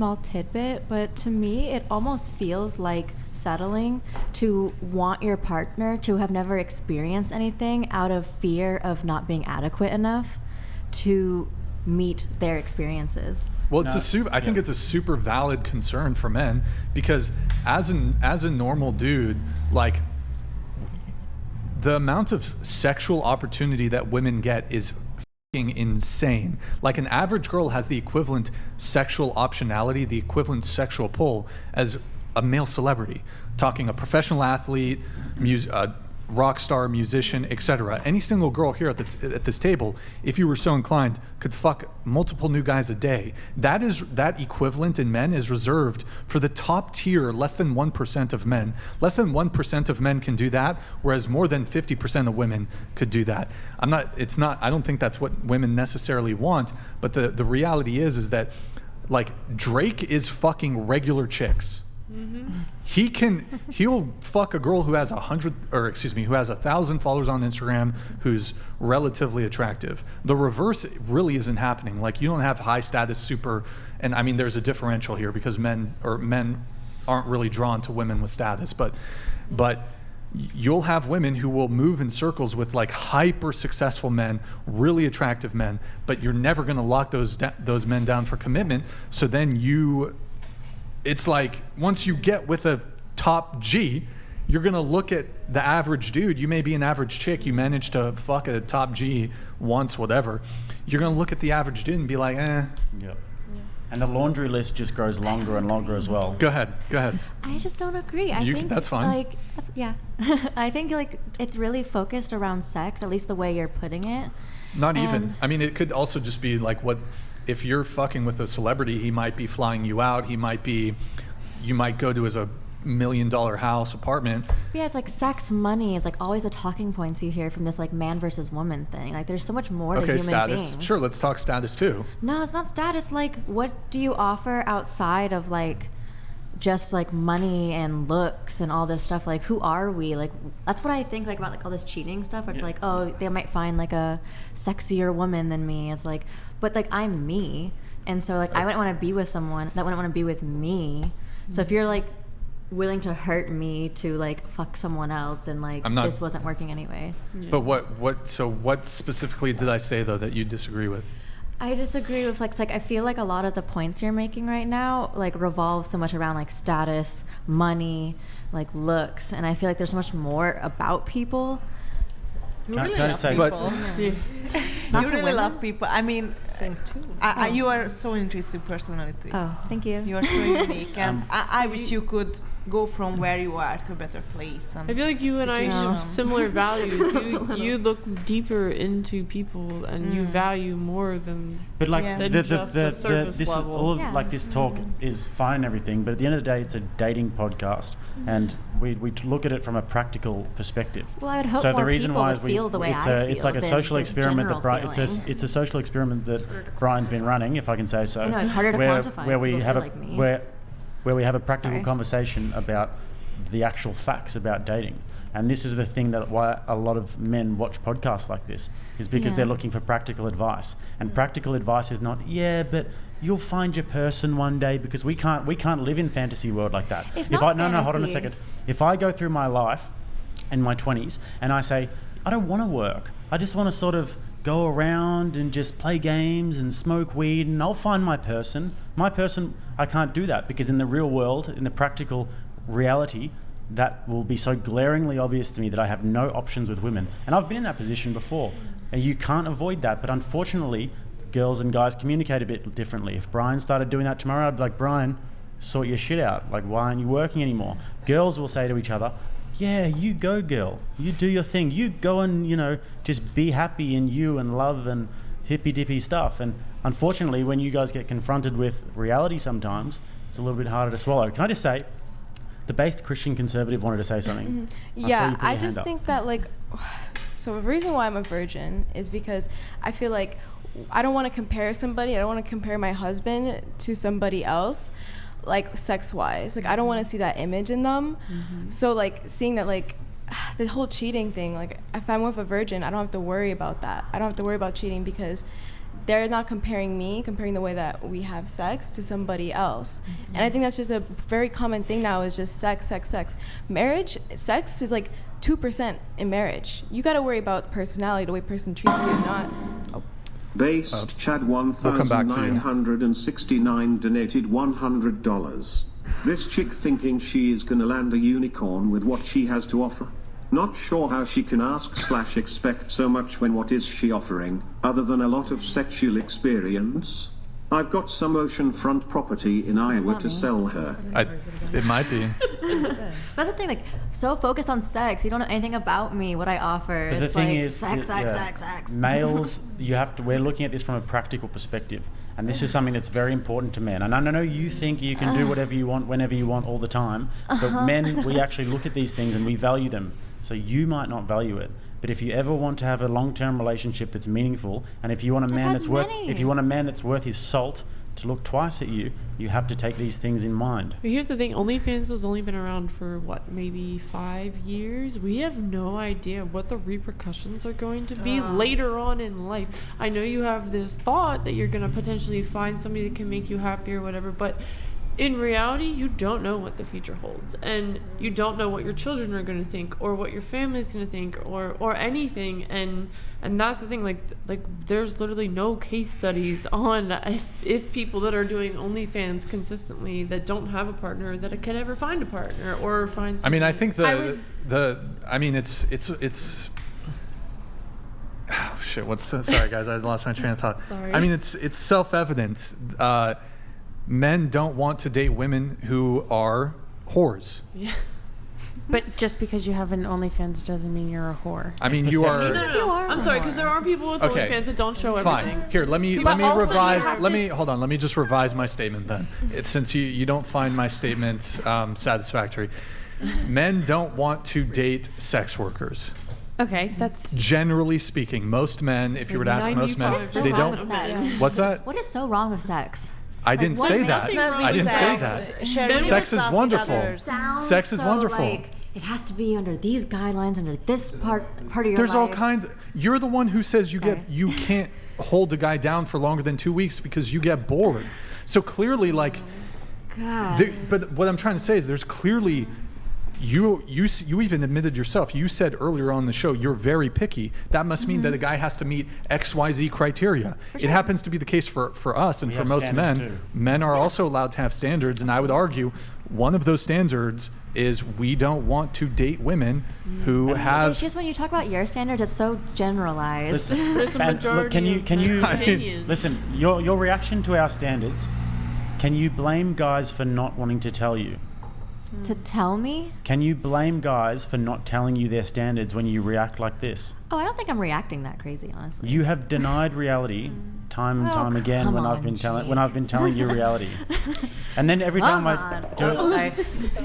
small tidbit, but to me, it almost feels like settling to want your partner to have never experienced anything out of fear of not being adequate enough to meet their experiences. Well, I think it's a super valid concern for men, because as a normal dude, like, the amount of sexual opportunity that women get is fucking insane. Like, an average girl has the equivalent sexual optionality, the equivalent sexual pull as a male celebrity. Talking a professional athlete, rock star, musician, etc. Any single girl here at this table, if you were so inclined, could fuck multiple new guys a day. That equivalent in men is reserved for the top tier, less than 1% of men. Less than 1% of men can do that, whereas more than 50% of women could do that. I don't think that's what women necessarily want, but the reality is that, like, Drake is fucking regular chicks. Mm-hmm. He'll fuck a girl who has 1,000 followers on Instagram, who's relatively attractive. The reverse really isn't happening. Like, you don't have high status super, and I mean, there's a differential here because men aren't really drawn to women with status, but you'll have women who will move in circles with, like, hyper successful men, really attractive men, but you're never going to lock those men down for commitment. So then it's like, once you get with a top G, you're going to look at the average dude. You may be an average chick. You manage to fuck a top G once, whatever. You're going to look at the average dude and be like, eh. Yep. And the laundry list just grows longer and longer as well. Go ahead. I just don't agree. I think that's fine. I think, like, it's really focused around sex, at least the way you're putting it. Not even. I mean, it could also just be like, if you're fucking with a celebrity, he might be flying you out. You might go to his $1 million house, apartment. Yeah, it's like sex, money is like always the talking points you hear from this, like, man versus woman thing. Like, there's so much more to human status. beings. Sure, let's talk status too. No, it's not status. Like, what do you offer outside of, like, just, like, money and looks and all this stuff? Like, who are we? Like, that's what I think, like, about, like, all this cheating stuff, where it's like, oh, they might find, like, a sexier woman than me. It's like, but, like, I'm me, and so, like, I wouldn't want to be with someone that wouldn't want to be with me. So if you're, like, willing to hurt me to, like, fuck someone else, then, like, this wasn't working anyway. Yeah. But what specifically did I say, though, that you disagree with? I disagree with, like, I feel like a lot of the points you're making right now, like, revolve so much around, like, status, money, like, looks, and I feel like there's so much more about people. You really love people. You really love people. I mean, you are so interesting personality. Oh, thank you. You are so unique, and I wish you could go from where you are to a better place. And I feel like you and I have similar values. You look deeper into people, and you value more than. But like just the surface this level. All of like this talk is fine and everything, but at the end of the day, it's a dating podcast, and we look at it from a practical perspective. Well, I would hope so more the reason people why would feel the way I feel. It's like a social experiment that it's a social experiment that Brian's been running, if I can say so. I know, it's harder to quantify. Where we have a practical conversation about the actual facts about dating. And this is the thing that why a lot of men watch podcasts like this, is because they're looking for practical advice. And practical advice is not, but you'll find your person one day, because we can't live in fantasy world like that. It's not fantasy. No, hold on a second. If I go through my life in my 20s and I say, I don't want to work, I just want to sort of go around and just play games and smoke weed, and I'll find my person. I can't do that, because in the real world, in the practical reality, that will be so glaringly obvious to me that I have no options with women. And I've been in that position before, and you can't avoid that. But unfortunately, girls and guys communicate a bit differently. If Brian started doing that tomorrow, I'd be like, Brian, sort your shit out. Like, why aren't you working anymore? Girls will say to each other, yeah, you go, girl. You do your thing. You go and, just be happy in you and love and hippy-dippy stuff. And unfortunately, when you guys get confronted with reality sometimes, it's a little bit harder to swallow. Can I just say, the based Christian conservative wanted to say something. Yeah, I just think that, like, so the reason why I'm a virgin is because I feel like I don't want to compare somebody. I don't want to compare my husband to somebody else, like, sex-wise. Like, I don't want to see that image in them. So, like, seeing that, like, the whole cheating thing, like, if I'm with a virgin, I don't have to worry about that. I don't have to worry about cheating, because they're not comparing the way that we have sex to somebody else. And I think that's just a very common thing now, is just sex. Marriage, sex is like 2% in marriage. You got to worry about the personality, the way person treats you, not... Based Chad we'll come back to you. 1969 donated $100. This chick thinking she is gonna land a unicorn with what she has to offer. Not sure how she can ask/expect so much when what is she offering, other than a lot of sexual experience? I've got some oceanfront property in Iowa to sell her. It might be. That's the thing, like, so focused on sex, you don't know anything about me, what I offer. But the it's thing like is, sex. Males, we're looking at this from a practical perspective, and this is something that's very important to men. And I know you think you can do whatever you want, whenever you want, all the time, but men, we actually look at these things and we value them. So you might not value it, but if you ever want to have a long-term relationship that's meaningful, and if you want a man that's worth his salt to look twice at you, you have to take these things in mind. But here's the thing, OnlyFans has only been around for maybe 5 years. We have no idea what the repercussions are going to be later on in life. I know you have this thought that you're going to potentially find somebody that can make you happy or whatever, but in reality, you don't know what the future holds, and you don't know what your children are going to think, or what your family's going to think, or anything. And that's the thing. Like there's literally no case studies on if people that are doing OnlyFans consistently that don't have a partner that can ever find a partner or find. I mean, I think it's. Oh shit! Sorry, guys, I lost my train of thought. Sorry. I mean, it's self-evident. Men don't want to date women who are whores. Yeah. But just because you have an OnlyFans doesn't mean you're a whore. I mean, you are. No. You are I'm sorry, because there are people with OnlyFans that don't show everything. Fine. Here, let me revise. Let me just revise my statement then. Since you don't find my statement satisfactory. Men don't want to date sex workers. Okay, that's generally speaking. Most men, if you were to ask most men, they don't. What's that? What is so wrong with sex? I didn't say that. I didn't say that. Sex is wonderful. Sex is wonderful. Like, it has to be under these guidelines, under this part of your life. There's all kinds. You're the one who says you can't hold a guy down for longer than 2 weeks because you get bored. So clearly, like, but what I'm trying to say is there's clearly. You even admitted yourself. You said earlier on the show you're very picky. That must mean that a guy has to meet XYZ criteria. Sure. It happens to be the case for us and for most men. Too. Men are also allowed to have standards, and I would argue one of those standards is we don't want to date women who have. It's just when you talk about your standards, it's so generalized. It's a majority. Look, can you listen? Your reaction to our standards. Can you blame guys for not wanting to tell you? To tell me? Can you blame guys for not telling you their standards when you react like this? Oh, I don't think I'm reacting that crazy, honestly. You have denied reality time and time again when I've been telling you reality. And then every time I do it. Sorry.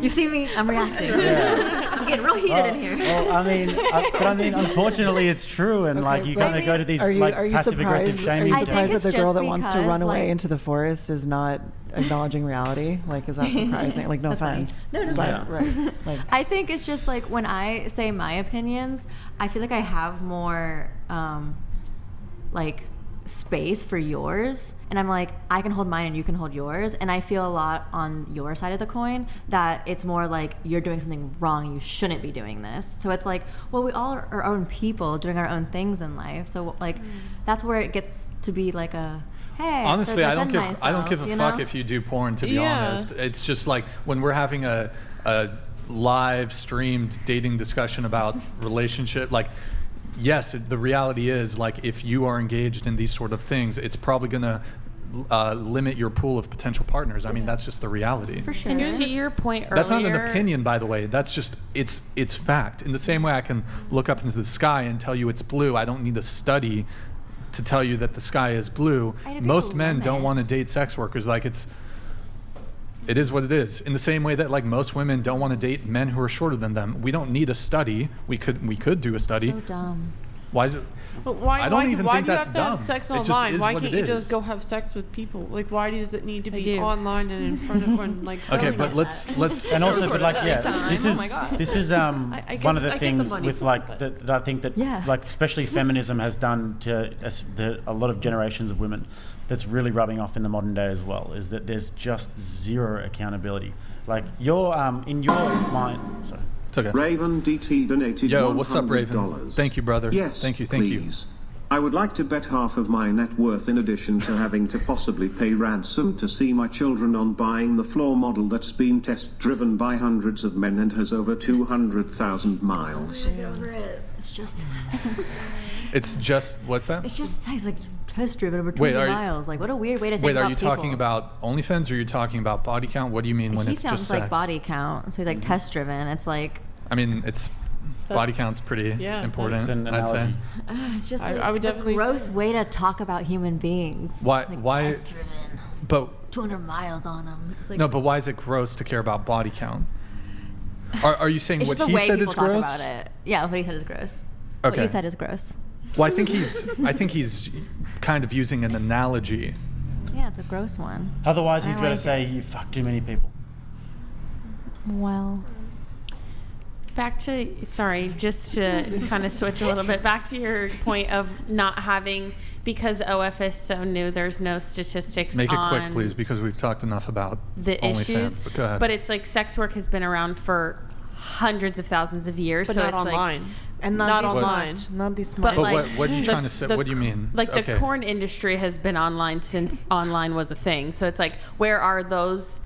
You see me? I'm reacting. Yeah. I'm getting real heated in here. Well, I mean, unfortunately, it's true, and like you kind of go to these passive aggressive shaming. Are you surprised that the girl that wants to run away into the forest is not acknowledging reality? Like, is that surprising? Like, no offense. No. But, right. Like, I think it's just like when I say my opinions, I feel like I have more like space for yours, and I'm like, I can hold mine and you can hold yours, and I feel a lot on your side of the coin that it's more like you're doing something wrong, you shouldn't be doing this. So it's like, well, we all are our own people doing our own things in life, so like that's where it gets to be like a hey, honestly, I don't give a fuck if you do porn, to be honest. It's just like when we're having a live streamed dating discussion about relationship, like, yes, the reality is, like, if you are engaged in these sort of things, it's probably going to limit your pool of potential partners. I mean, that's just the reality. For sure. And to your point earlier, that's not an opinion, by the way. That's just it's fact. In the same way I can look up into the sky and tell you it's blue, I don't need a study to tell you that the sky is blue. Most men don't want to date sex workers. Like, it is what it is. In the same way that, like, most women don't want to date men who are shorter than them. We don't need a study. We could do a study. So dumb. Why is it? But why? I don't even why think do you that's have to dumb. have sex It just online? is Why what can't it you just is. go have sex with people? Like, why does it need to be do. online and in front of one? Like, Okay, selling but it? let's And also, but like, yeah, Time. this Oh is my God. this is I get- one of the I get the things money with for like it. that I think that Yeah. like especially feminism has done to a lot of generations of women. That's really rubbing off in the modern day as well. Is that there's just zero accountability. Like you're in your mind. Sorry. It's okay. Raven DT donated Yo, $100. what's up, Raven? Thank you, brother. Yes, Thank you. please. I would like to bet half of my net worth in addition to having to possibly pay ransom to see my children on buying the floor model that's been test driven by hundreds of men and has over 200,000 miles. It's just It's just what's that? it's just sex, like test driven over Wait, 200 are you- miles. Like what a weird way to think Wait, about are you talking people. about OnlyFans or are you talking about body count? What do you mean when He it's sounds just like sex? body count, so he's like test driven. It's like I mean, it's body That's- count's pretty yeah, important. That's an I'd say. analogy. it's just I like, would it's a definitely gross say- way to talk about human beings. Why? Like, Why? test driven, But 200 miles on them. It's like, no, but why is it gross to care about body count? Are you saying it's what just the he way said people is talk gross? about it. Yeah, what he said is gross. What Okay. you said is gross. Well, I think he's kind of using an analogy. Yeah, it's a gross one. Otherwise, I he's going like to say you fuck too many people. Well, Back to, sorry, just to kind of switch a little bit, back to your point of not having, because OF is so new, there's no statistics Make it on quick, please, because we've talked enough about the OnlyFans. issues. But go ahead. But it's like sex work has been around for hundreds of thousands of years. But so not it's online. And Not this online. much. Not this But much. But like, what are you the- trying to say? the- What do you mean? Like the Okay. porn industry has been online since online was a thing. So it's like, where are those,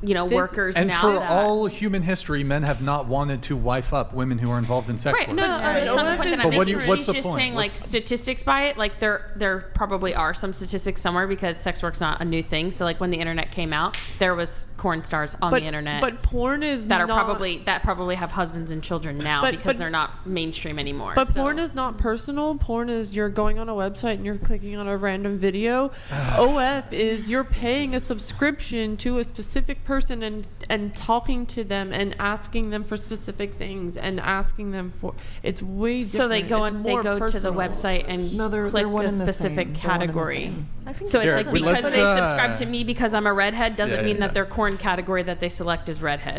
This- workers And now? for that- all human history, men have not wanted to wife up women who are involved in sex Right, work. no, Yeah, that's not the OF point is that But I'm what do making. you- what's She's the just point? saying, like, What's- statistics by it. Like, there probably are some statistics somewhere because sex work's not a new thing. So, like, when the internet came out, there was porn stars on the internet But porn is that are not, probably have husbands and children now But- because but- they're not mainstream anymore. But so. porn is not personal. Porn is you're going on a website and you're clicking on a random video. OF is you're paying a subscription to a specific person and talking to them and asking them for specific things and asking them for. It's way different. So they go It's and they more go to the personal. website and No, they're click one a and the specific same. They're one and the category. same. So it's Derek, like because let's, they subscribe to me because I'm a redhead doesn't yeah, mean yeah. that their corn category that they select is redhead.